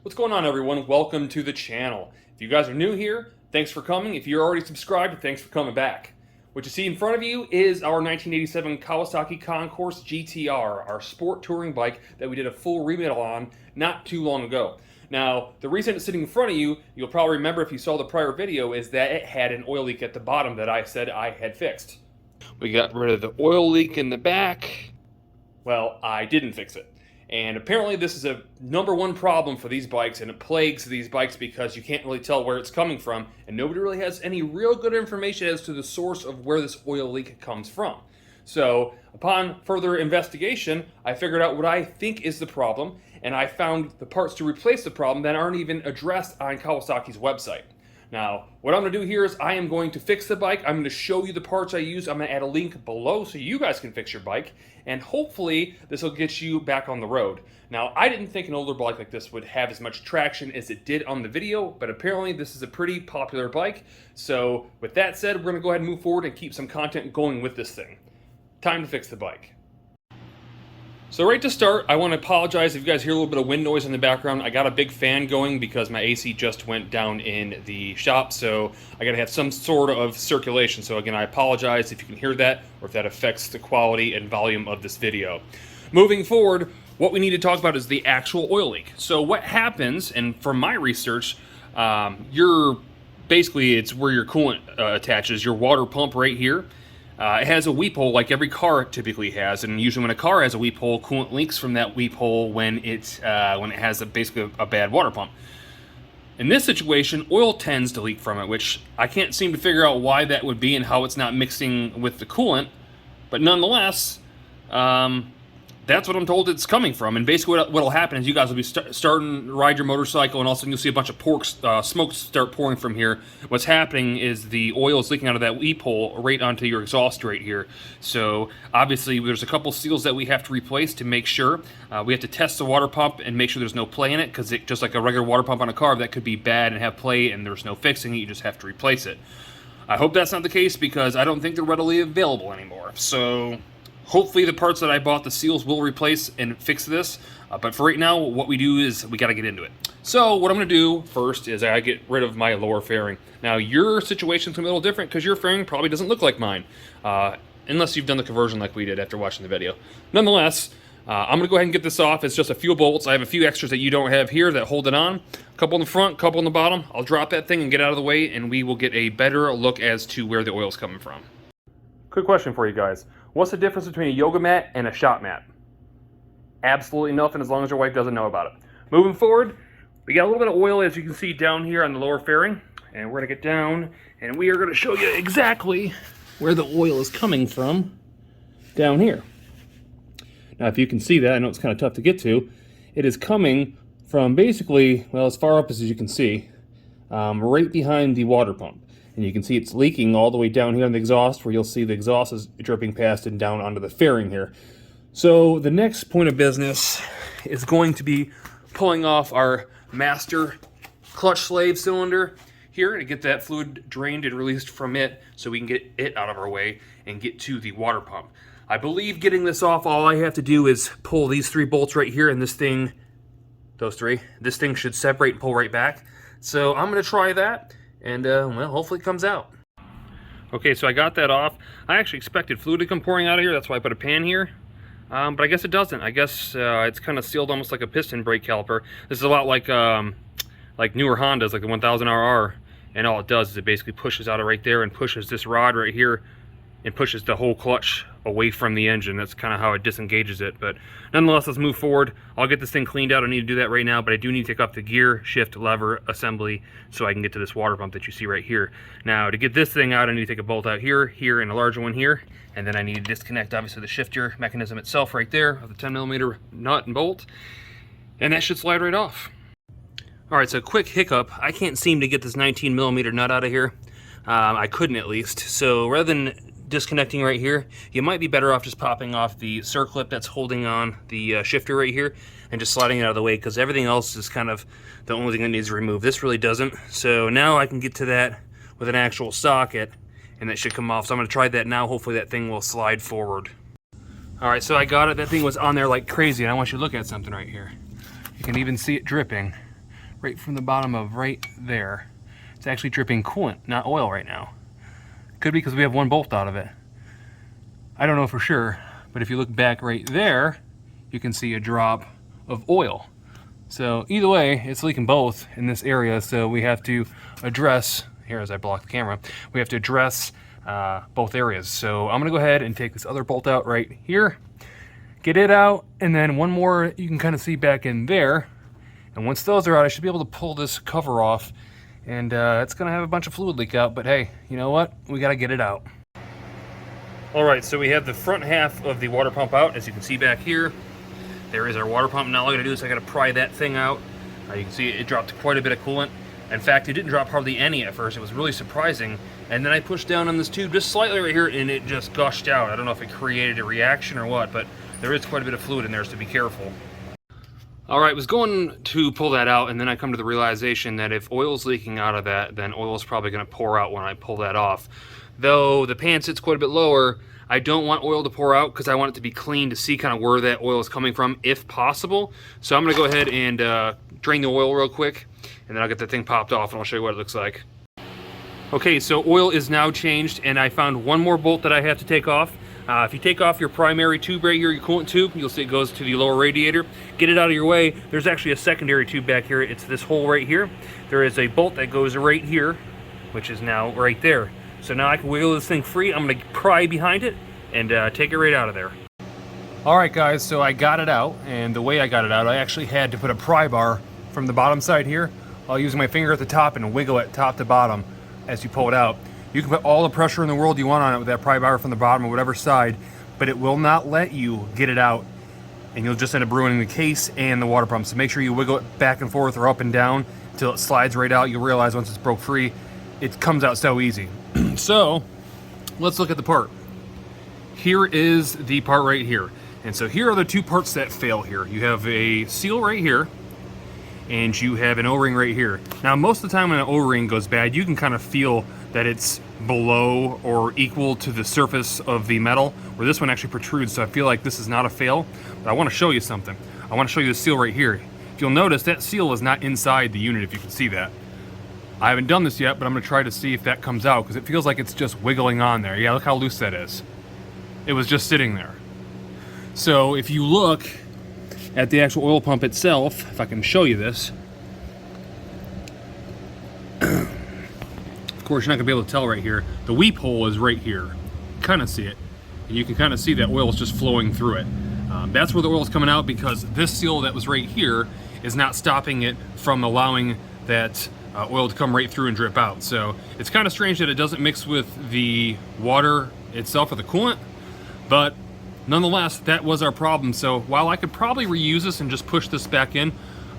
What's going on, everyone? Welcome to the channel. If you guys are new here, thanks for coming. If you're already subscribed, thanks for coming back. What you see in front of you is our 1987 Kawasaki Concours GTR, our sport touring bike that we did a full remodel on not too long ago. Now, the reason it's sitting in front of you, you'll probably remember if you saw the prior video, is that it had an oil leak at the bottom that I said I had fixed. We got rid of the oil leak in the back. Well, I didn't fix it. And apparently this is a #1 problem for these bikes, and it plagues these bikes because you can't really tell where it's coming from, and nobody really has any real good information as to the source of where this oil leak comes from. So upon further investigation, I figured out what I think is the problem, and I found the parts to replace the problem that aren't even addressed on Kawasaki's website. Now, what I'm going to do here is I am going to fix the bike. I'm going to show you the parts I use. I'm going to add a link below so you guys can fix your bike, and hopefully this will get you back on the road. Now, I didn't think an older bike like this would have as much traction as it did on the video, but apparently this is a pretty popular bike. So with that said, we're going to go ahead and move forward and keep some content going with this thing. Time to fix the bike. So right to start, I want to apologize if you guys hear a little bit of wind noise in the background. I got a big fan going because my AC just went down in the shop, so I got to have some sort of circulation. So again, I apologize if you can hear that or if that affects the quality and volume of this video. Moving forward, what we need to talk about is the actual oil leak. So what happens, and from my research, it's where your coolant attaches, your water pump right here. It has a weep hole like every car typically has, and usually when a car has a weep hole, coolant leaks from that weep hole when it has basically a bad water pump. In this situation, oil tends to leak from it, which I can't seem to figure out why that would be and how it's not mixing with the coolant, but nonetheless, that's what I'm told it's coming from. And basically what'll happen is you guys will be starting to ride your motorcycle, and all of a sudden you'll see a bunch of smoke start pouring from here. What's happening is the oil is leaking out of that weep hole right onto your exhaust right here. So obviously there's a couple seals that we have to replace to make sure. We have to test the water pump and make sure there's no play in it, because just like a regular water pump on a car, that could be bad and have play and there's no fixing it, you just have to replace it. I hope that's not the case, because I don't think they're readily available anymore. So hopefully the parts that I bought, the seals, will replace and fix this. But for right now, what we do is we got to get into it. So what I'm going to do first is I get rid of my lower fairing. Now your situation's going to be a little different because your fairing probably doesn't look like mine. Unless you've done the conversion like we did after watching the video. Nonetheless, I'm going to go ahead and get this off. It's just a few bolts. I have a few extras that you don't have here that hold it on. A couple in the front, a couple in the bottom. I'll drop that thing and get out of the way, and we will get a better look as to where the oil's coming from. Quick question for you guys. What's the difference between a yoga mat and a shop mat? Absolutely nothing, as long as your wife doesn't know about it. Moving forward, we got a little bit of oil, as you can see down here on the lower fairing, and we're going to get down and we are going to show you exactly where the oil is coming from down here. Now if you can see that, I know it's kind of tough to get to, it is coming from basically, well, as far up as you can see, right behind the water pump. And you can see it's leaking all the way down here on the exhaust, where you'll see the exhaust is dripping past and down onto the fairing here. So the next point of business is going to be pulling off our master clutch slave cylinder here to get that fluid drained and released from it, so we can get it out of our way and get to the water pump. I believe getting this off, all I have to do is pull these 3 bolts right here, and this thing should separate and pull right back. So I'm going to try that. And, well, hopefully it comes out. Okay, so I got that off. I actually expected fluid to come pouring out of here. That's why I put a pan here. But I guess it doesn't. I guess it's kind of sealed almost like a piston brake caliper. This is a lot like newer Hondas, like the 1000RR. And all it does is it basically pushes out of right there and pushes this rod right here and pushes the whole clutch away from the engine. That's kind of how it disengages it. But nonetheless, let's move forward. I'll get this thing cleaned out. I need to do that right now, but I do need to take off the gear shift lever assembly so I can get to this water pump that you see right here. Now, to get this thing out, I need to take a bolt out here, and a larger one here, and then I need to disconnect, obviously, the shifter mechanism itself right there of the 10mm nut and bolt, and that should slide right off. All right, so quick hiccup. I can't seem to get this 19mm nut out of here. I couldn't, at least. So rather than disconnecting right here, you might be better off just popping off the circlip that's holding on the shifter right here and just sliding it out of the way, because everything else is kind of the only thing that needs removed. This really doesn't. So now I can get to that with an actual socket, and that should come off. So I'm going to try that now. Hopefully that thing will slide forward. All right, so I got it. That thing was on there like crazy, and I want you to look at something right here. You can even see it dripping. right from the bottom of right there. It's actually dripping coolant, not oil right now. Could be because we have one bolt out of it. I don't know for sure, but if you look back right there, you can see a drop of oil. So either way, it's leaking both in this area, so we have to address, here as I block the camera, we have to address both areas. So I'm gonna go ahead and take this other bolt out right here, get it out, and then one more you can kind of see back in there. And once those are out, I should be able to pull this cover off, and it's gonna have a bunch of fluid leak out, but hey, you know what? We gotta get it out. All right, so we have the front half of the water pump out, as you can see back here. There is our water pump. Now all I gotta do is I gotta pry that thing out. You can see it dropped quite a bit of coolant. In fact, it didn't drop hardly any at first. It was really surprising. And then I pushed down on this tube just slightly right here, and it just gushed out. I don't know if it created a reaction or what, but there is quite a bit of fluid in there, so be careful. All right, I was going to pull that out, and then I come to the realization that if oil's leaking out of that, then oil's probably gonna pour out when I pull that off. Though the pan sits quite a bit lower, I don't want oil to pour out because I want it to be clean to see kind of where that oil is coming from, if possible. So I'm gonna go ahead and drain the oil real quick, and then I'll get the thing popped off and I'll show you what it looks like. Okay, so oil is now changed, and I found one more bolt that I have to take off. If you take off your primary tube right here, your coolant tube, you'll see it goes to the lower radiator. Get it out of your way. There's actually a secondary tube back here. It's this hole right here. There is a bolt that goes right here, which is now right there. So now I can wiggle this thing free. I'm gonna pry behind it and take it right out of there. All right, guys, so I got it out, and the way I got it out, I actually had to put a pry bar from the bottom side here. I'll use my finger at the top and wiggle it top to bottom as you pull it out. You can put all the pressure in the world you want on it with that pry bar from the bottom or whatever side, but it will not let you get it out, and you'll just end up ruining the case and the water pump. So make sure you wiggle it back and forth or up and down until it slides right out. You'll realize once it's broke free, it comes out so easy. So let's look at the part. Here is the part right here. And so here are the two parts that fail here. You have a seal right here, and you have an O-ring right here. Now, most of the time when an O-ring goes bad, you can kind of feel that it's below or equal to the surface of the metal, where this one actually protrudes, so I feel like this is not a fail. But I want to show you something. I want to show you the seal right here. If you'll notice, that seal is not inside the unit, if you can see that. I haven't done this yet, but I'm going to try to see if that comes out, because it feels like it's just wiggling on there. Yeah, look how loose that is. It was just sitting there. So if you look at the actual oil pump itself, if I can show you this, of course you're not going to be able to tell right here. The weep hole is right here. Kind of see it. And you can kind of see that oil is just flowing through it. That's where the oil is coming out, because this seal that was right here is not stopping it from allowing that oil to come right through and drip out. So it's kind of strange that it doesn't mix with the water itself or the coolant, but nonetheless, that was our problem. So while I could probably reuse this and just push this back in,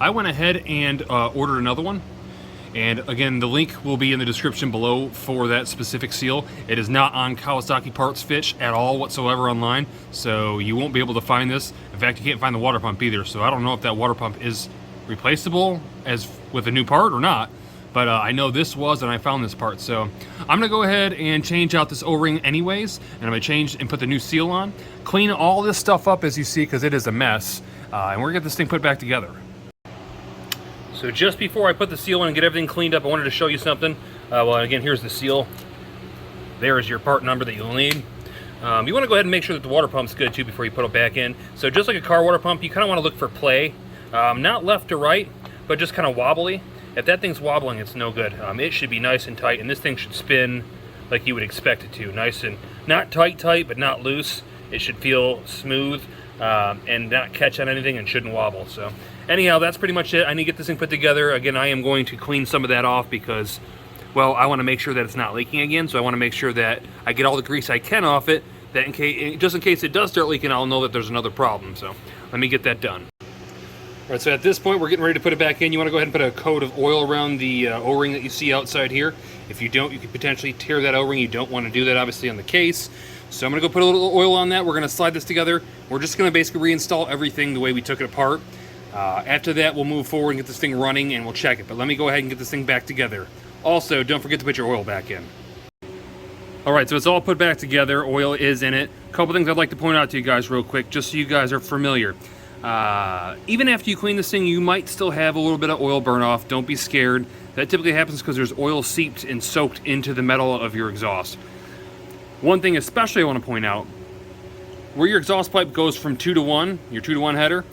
I went ahead and ordered another one. And again, the link will be in the description below for that specific seal. It is not on Kawasaki Parts Fitch at all whatsoever online, so you won't be able to find this. In fact, you can't find the water pump either, so I don't know if that water pump is replaceable as with a new part or not. But I know this was, and I found this part. So I'm gonna go ahead and change out this O-ring anyways, and I'm gonna change and put the new seal on. Clean all this stuff up as you see, because it is a mess. And we're gonna get this thing put back together. So just before I put the seal in and get everything cleaned up, I wanted to show you something. Well, again, here's the seal. There is your part number that you'll need. You wanna go ahead and make sure that the water pump's good too before you put it back in. So just like a car water pump, you kinda wanna look for play. Not left to right, but just kind of wobbly. If that thing's wobbling, it's no good. It should be nice and tight, and this thing should spin like you would expect it to. Nice and, not tight, but not loose. It should feel smooth and not catch on anything, and shouldn't wobble. So anyhow, that's pretty much it. I need to get this thing put together. Again, I am going to clean some of that off because, well, I want to make sure that it's not leaking again. So I want to make sure that I get all the grease I can off it, that in case, just in case it does start leaking, I'll know that there's another problem. So let me get that done. All right, so at this point, we're getting ready to put it back in. You want to go ahead and put a coat of oil around the O-ring that you see outside here. If you don't, you could potentially tear that O-ring. You don't want to do that, obviously, on the case. So I'm going to go put a little oil on that. We're going to slide this together. We're just going to basically reinstall everything the way we took it apart. After that, we'll move forward and get this thing running, and we'll check it. But let me go ahead and get this thing back together. Also, don't forget to put your oil back in. All right, so it's all put back together. Oil is in it. A couple things I'd like to point out to you guys real quick, just so you guys are familiar. Even after you clean this thing, you might still have a little bit of oil burn off. Don't be scared. That typically happens because there's oil seeped and soaked into the metal of your exhaust. One thing especially I want to point out, where your exhaust pipe goes from 2 to 1, your 2 to 1 header,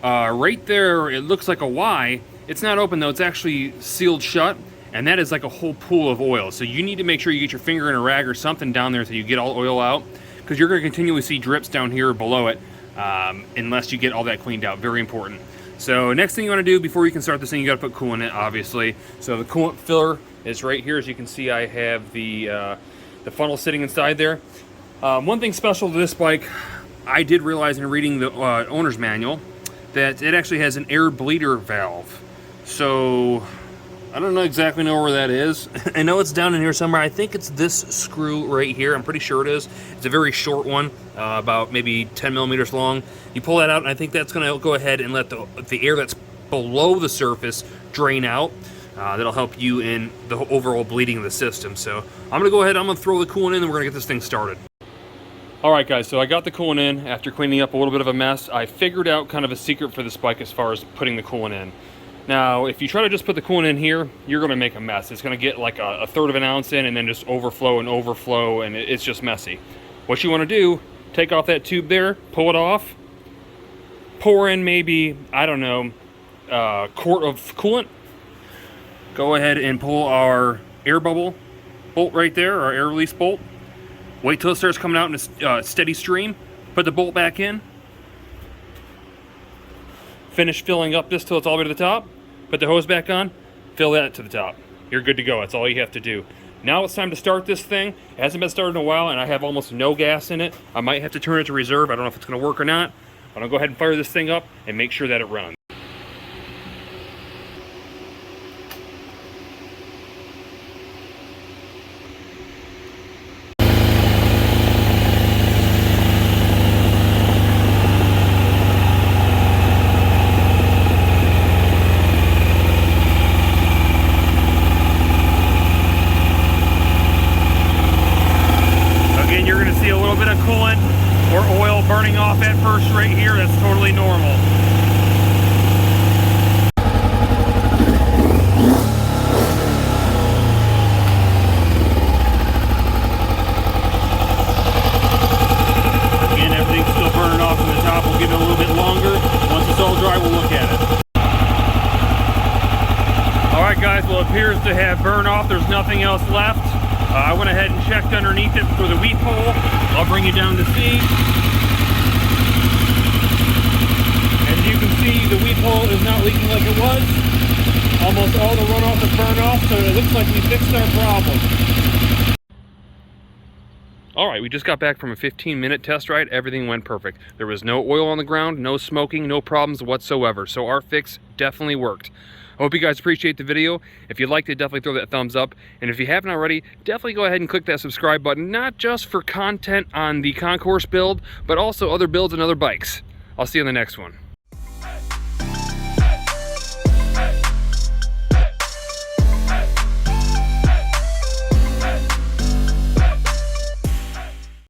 right there it looks like a Y. It's not open though, it's actually sealed shut, and that is like a whole pool of oil. So you need to make sure you get your finger in a rag or something down there so you get all the oil out, because you're going to continually see drips down here or below it unless you get all that cleaned out. Very important. So next thing you want to do before you can start this thing, you got to put coolant in it, obviously. So the coolant filler is right here. As you can see, I have the funnel sitting inside there. One thing special to this bike, I did realize in reading the owner's manual that it actually has an air bleeder valve. So I don't exactly know where that is. I know it's down in here somewhere. I think it's this screw right here. I'm pretty sure it is. It's a very short one, about maybe 10 millimeters long. You pull that out, and I think that's going to go ahead and let the air that's below the surface drain out. That'll help you in the overall bleeding of the system. So I'm going to go ahead, I'm going to throw the coolant in, and we're going to get this thing started. Alright guys, so I got the coolant in after cleaning up a little bit of a mess. I figured out kind of a secret for this bike as far as putting the coolant in. Now, if you try to just put the coolant in here, you're going to make a mess. It's going to get like a third of an ounce in and then just overflow, and it's just messy. What you want to do, take off that tube there, pull it off, pour in maybe, I don't know, a quart of coolant. Go ahead and pull our air bubble bolt right there, our air release bolt. Wait till it starts coming out in a steady stream. Put the bolt back in. Finish filling up this till it's all the way to the top. Put the hose back on. Fill that to the top. You're good to go. That's all you have to do. Now it's time to start this thing. It hasn't been started in a while, and I have almost no gas in it. I might have to turn it to reserve. I don't know if it's going to work or not. But I'll go ahead and fire this thing up and make sure that it runs. Coolant or oil burning off at first right here. That's totally normal. Again, everything's still burning off from the top. We'll give it a little bit longer. Once it's all dry, we'll look at it. Alright guys, well it appears to have burned off. There's nothing else left. I went ahead and checked underneath it for the weep hole. I'll bring you down to see. As you can see, the weep hole is not leaking like it was. Almost all the runoff is burned off, so it looks like we fixed our problem. Alright, we just got back from a 15-minute test ride. Everything went perfect. There was no oil on the ground, no smoking, no problems whatsoever. So our fix definitely worked. I hope you guys appreciate the video. If you liked it, definitely throw that thumbs up. And if you haven't already, definitely go ahead and click that subscribe button, not just for content on the Concours build, but also other builds and other bikes. I'll see you on the next one.